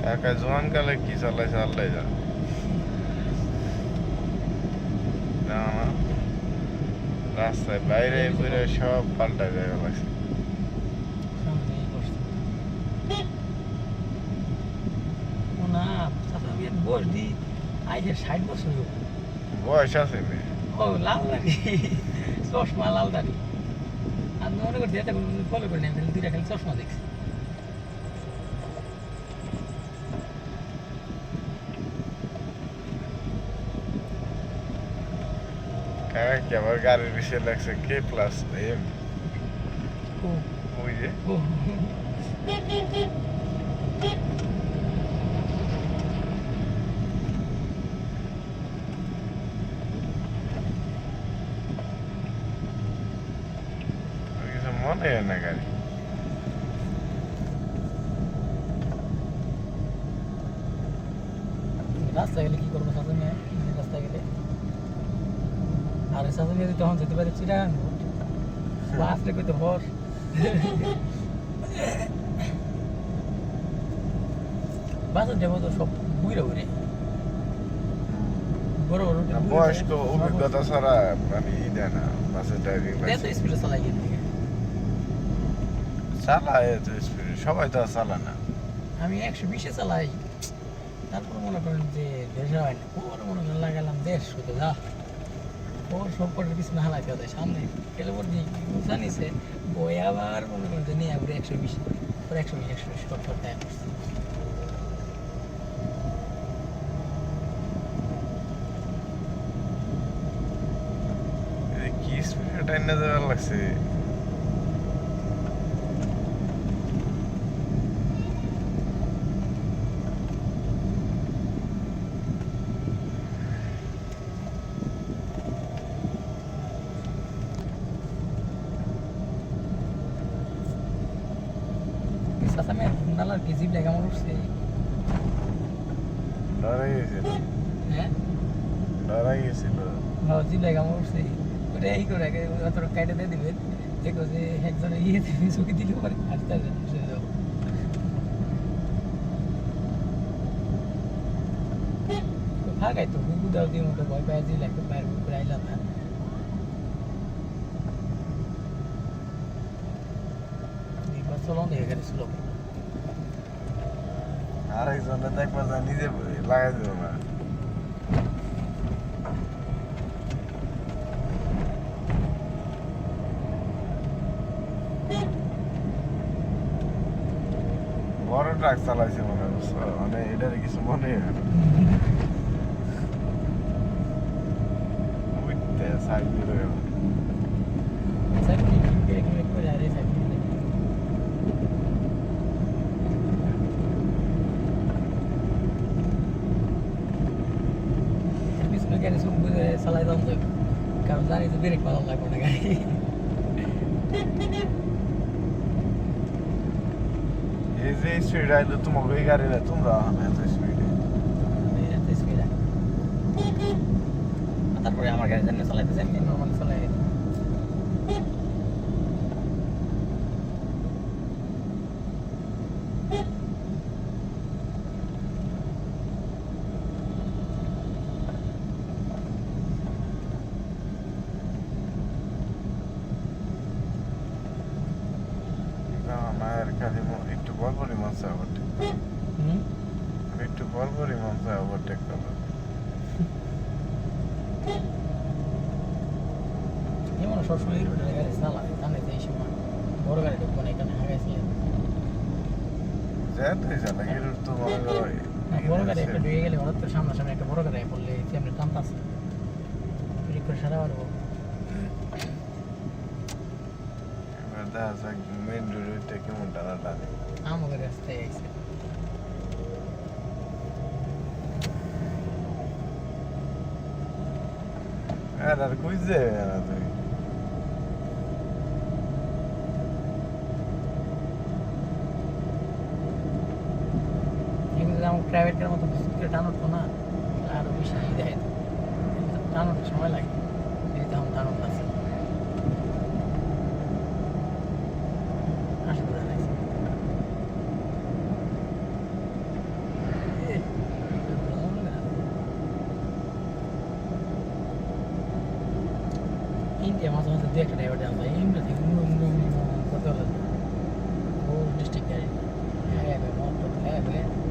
ঢাকায় জোয়ানকালে কি চালাইছে আল্লাহ জানে। না না, রাস্তায় বাইরে ঘুরে সব পাল্টা জায়গা লাগছে। না বস দি আইসে 60 বছর বয়স আছে মেয়ে। ও লাল দাড়ি চশমা লাল দাড়ি আর মনে করছি এটা ফলো করে নেন খালি দুইটা খালি চশমা দেখছি কি আবার গাড়ির বিষয় লাগছে কে প্লাস এম। ওই যে কিছু মনে হয় না গাড়ি। রাস্তায় গেলে কি করবো সাথে নিয়ে রাস্তায় গেলে আর সাথে নিয়ে তখন যেতে পারি চিরান আসলে কইতে বস বাসে যাবো তো সব বুড়ে বুড়ে বড় বড় বয়স্ক অভিজ্ঞতা ছাড়া মানে ই দেয় না বাসের ড্রাইভিং এত স্পিডে চালাই গেলে চালায় তো স্পিড সবাই তো আর চালায় না। আমি 120-এ চালাই তারপর মনে করেন যে দেশ হয় না ওর মনে করেন লাগালাম দেশ শুধু যা ওর সব কটার পিছনে হালাইতে হয় সামনে গেলে ওর যে উঁচা নিছে বই আবার মনে করেন যে নিয়ে আবার 120 ওর 120 করতে টাইম করছে কি স্পিডে টাইনা যাওয়ার লাগছে। সাসামে নালার কি জিপ লেগে আমার উঠছে ডরাই গেছিল হ্যাঁ ডরাই গেছিল। জিপ লেগে আমার উঠছে ওটা এই করে অতটা কাইটে দিয়ে দিবেন দেখো যে একজনে ইয়ে দিবি চুকি দিলে পরে আস্তে আস্তে বসে যাবো ফাঁকাই তো গুদাও দিয়ে মতো ভয় পাই দিলে একটা বাইরে করে আইলাম না চলো না এখানে ছিল আরেকজনে দেখবা যা নিজে লাগাই দিল না। বড় ট্রাক চালাইছে মনে হচ্ছে মানে এটার কিছু মনে হয় না। উঠতে সাইড দিয়ে গেল চালাই দাম যাবে কারণ জানি তো ব্রেক পালন লাগবে না গাড়ি এই যে স্পিড আইলো তোমাকে ওই গাড়ি না তোমরা এত স্পিডে তারপরে আমার গাড়ি জানি চালাইতে চাই নর্মাল চালাই মায়ের খালি একটু পরপরই মনসা ওভারটেক একটু পরপরই মনসা ওভারটেক করো। যেমন সবসময় রোডের গাড়ি চালায় জানে যে এই সময় বড় গাড়ি ঢুকবো না এখানে হাগাইছিলেন যেতে চালা গিরুর তো মনে করো বড় গাড়ি একটা ঢুকে গেলে হঠাৎ করে সামনাসামনি একটা বড় গাড়ি পড়লে সামনে টানতে আছে ব্রেক করে সারা পারবো এবার দেখা যাক মেন রোডটা কেমন টানা টানে। আমাদের রাস্তায় আইছে আর কই যাবে না তুমি আমার প্রাইভেট কার মতো টানো তো না আরো বেশি দেয় টানোর সময় লাগে এই তো আমার টানো আছে আসে করে মাঝে মাঝে দু একটা ড্রাইভার দেওয়া যায় এমনি ঠিক করতে হলো ও ডিস্ট্রিক্ট গাড়ি হ্যাঁ মোটর হ্যাঁ